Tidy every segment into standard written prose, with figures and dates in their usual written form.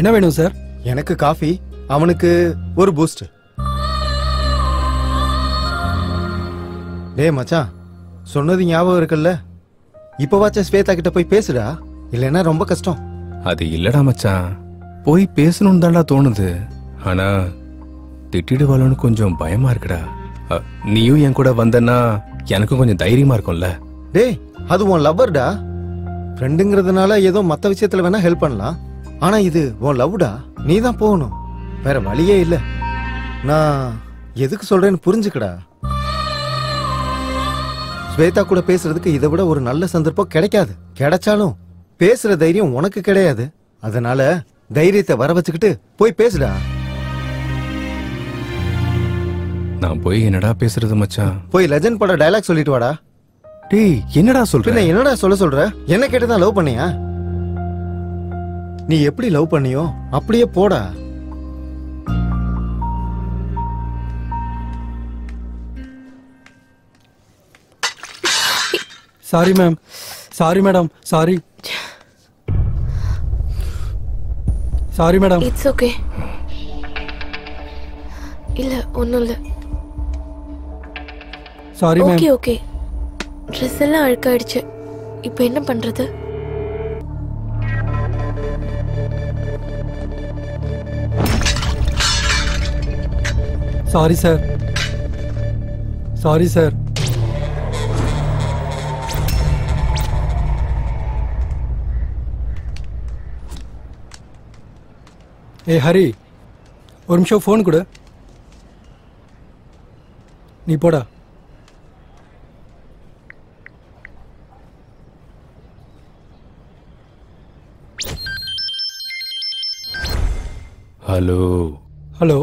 என்ன வேணும் சார்? எனக்கு காஃபி, அவனுக்கு ஒரு பூஸ்ட். டேய் மச்சான், சொன்னது ஞாபகம் இருக்குல்ல? இப்பவாச்சும் ஸ்வேதா கிட்ட போய் பேசுடா, இல்லைன்னா ரொம்ப கஷ்டம். அது இல்லடா மச்சான், போய் பேசணும்னு தான்டா தோணுது. ஆனா திட்டிடுவாளோன்னு கொஞ்சம் பயமா இருக்குடா. நீயும் என் கூட வந்தன்னா எனக்கும் கொஞ்சம் தைரியமா இருக்கும்ல. டேய், அது உன் லவ்வர்டா. ஃப்ரெண்டுங்கிறதுனால ஏதோ மற்ற விஷயத்துல வேணா ஹெல்ப் பண்ணலாம். ஆனா இது உன் லவ்டா, நீ தான் போகணும், வேற வழியே இல்ல. நான் எதுக்கு சொல்றேன்னு புரிஞ்சுக்கடா. ஸ்வேதா கூட பேசுறதுக்கு இதை விட ஒரு நல்ல சந்தர்ப்பம் கிடைக்காது. கிடைச்சாலும் பேசுற தைரியம் உனக்கு கிடையாது. அதனால தைரியத்தை வர வச்சுக்கிட்டு போய் பேசுடா. நான் போய் என்னடா பேசுறது மச்சான்? போய் லெஜண்ட் பட டயலாக் சொல்லிட்டு வாடா. டேய், என்னடா சொல்ற? என்னடா சொல்ற? என்ன கேட்டுதான் லவ் பண்ணியா? நீ எப்படி லவ் பண்ணியோ அப்படியே போடா. Sorry ma'am, sorry madam, sorry sorry madam. It's okay. இல்ல ஒண்ணும் இல்ல. Sorry ma'am. Okay okay. Dress எல்லாம் அழுக்காயிடுச்சு. இப்போ என்ன பண்றது? Sorry sir, sorry sir. ஏ ஹரி, ஒரு நிமிஷம் ஃபோன் கொடு. நீ போடா. ஹலோ. ஹலோ,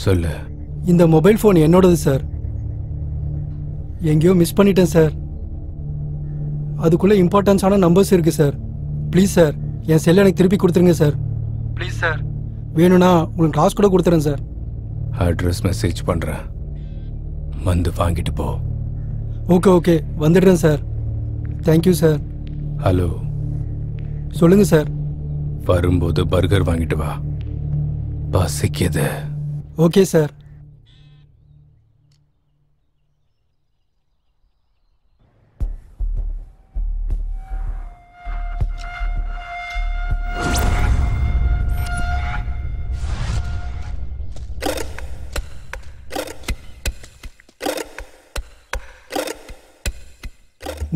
சொல்லு. இந்த மொபைல் ஃபோன் என்னோடது சார். எங்கேயோ மிஸ் பண்ணிட்டேன் சார். அதுக்குள்ள இம்பார்ட்டன்ஸான நம்பர்ஸ் இருக்கு சார். ப்ளீஸ் சார், என் செல்லை எனக்கு திருப்பி கொடுத்துருங்க சார். ப்ளீஸ் சார், வேணும்னா உங்களுக்கு காசு கூட கொடுத்துறேன் சார். அட்ரஸ் மெசேஜ் பண்றேன், வந்து வாங்கிட்டு போ. ஓகே ஓகே, வந்துடுறேன் சார். Thank you sir. ஹலோ, சொல்லுங்க சார். வரும்போது பர்கர் வாங்கிட்டு வா, பசிக்குது. Okay sir.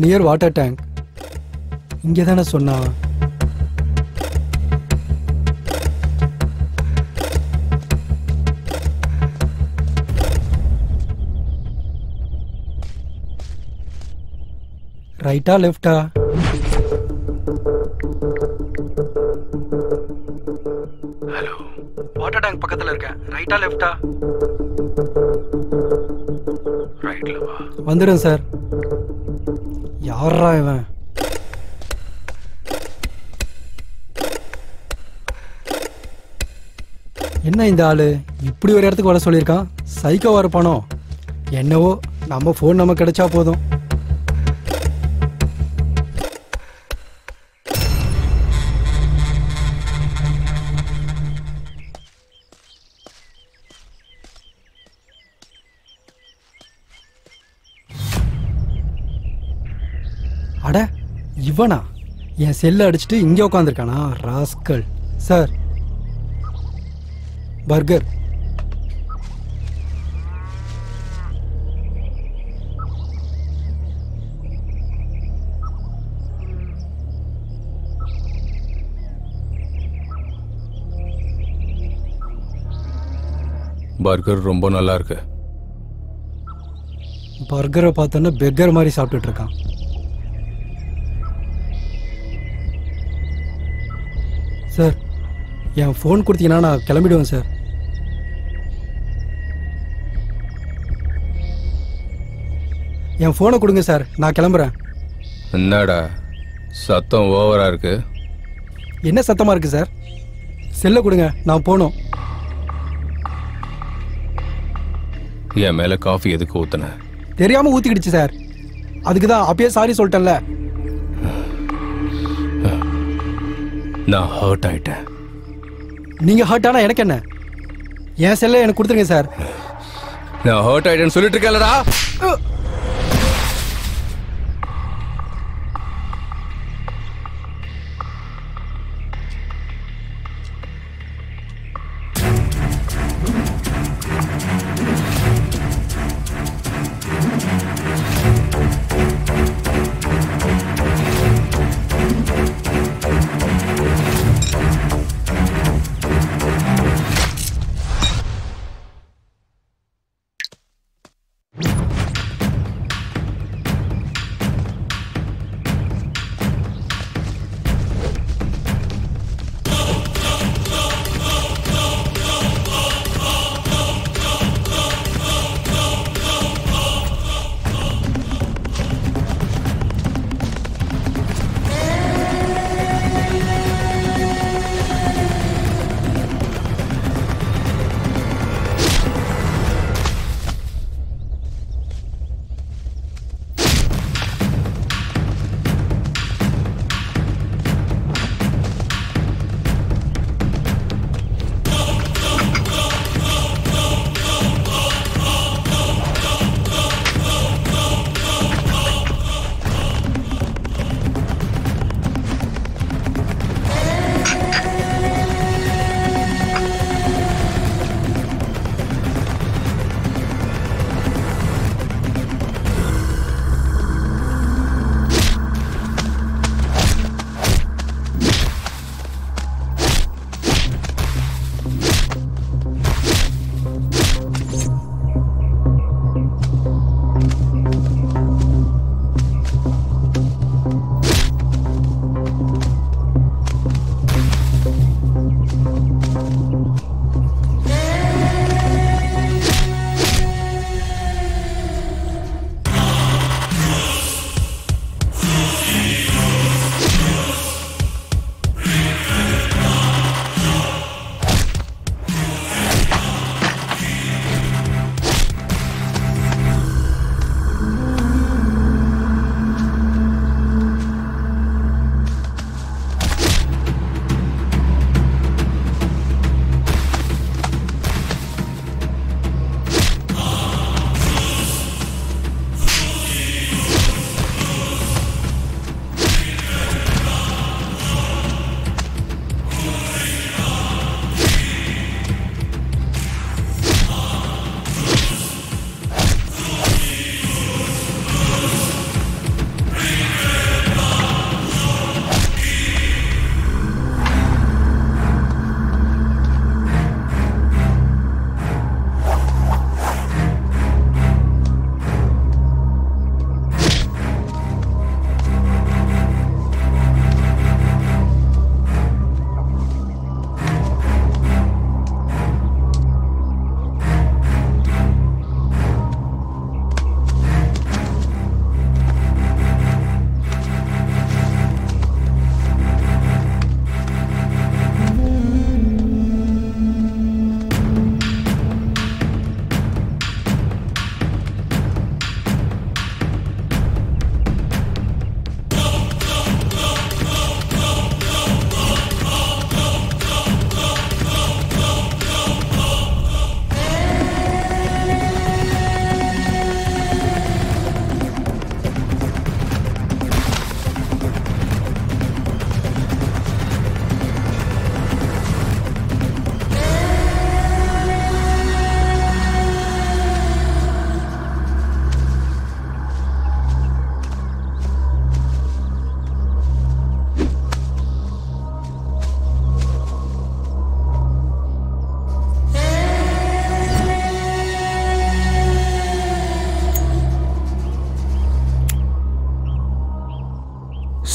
Near water tank. இங்கே தானே சொன்னா? ரைட்டா லெஃப்டா? ஹலோ, வாட்டர் டேங்க் பக்கத்துல இருக்கேன். ரைட்டா லெஃப்டா? ரைட்ல வா. வந்துடுறேன் சார். யாரா இவன்? என்ன இந்த ஆளு இப்படி ஒரு இடத்துக்கு வர சொல்லியிருக்கான்? சைக்கோவா இருப்பானோ என்னவோ. நம்ம ஃபோன் நமக்கு கிடைச்சா போதும். அட, இவனா? என் செல்லை அடிச்சுட்டு இங்கே உட்காந்துருக்கானா ராஸ்கல். Sir, burger. பர்கர் ரொம்ப நல்லா இருக்கு. பர்கரை பார்த்தோன்னா பெக்கர் மாதிரி சாப்பிட்டுட்டு இருக்கான். சார், என் ஃபோன் கொடுத்தீங்கன்னா நான் கிளம்பிடுவேன் சார். என் ஃபோனை கொடுங்க சார், நான் கிளம்புறேன். என்னடா சத்தம் ஓவரா இருக்கு? என்ன சத்தமா இருக்கு சார்? செல்லை கொடுங்க, நான் போகணும். என் மேல காஃபி எதுக்கு ஊத்துன? தெரியாம ஊத்திக்கிடுச்சு சார். அதுக்கு தான் அப்பயே சாரி சொல்லிட்டேன்ல. நான் ஹர்ட் ஆயிட்டேன். நீங்க ஹர்ட் ஆனா எனக்கு என்ன? என் செல்லை எனக்கு கொடுத்துருங்க சார். நான் ஹர்ட் ஆயிட்டேன்னு சொல்லிட்டு இருக்கேன்லடா.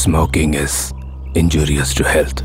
Smoking is injurious to health.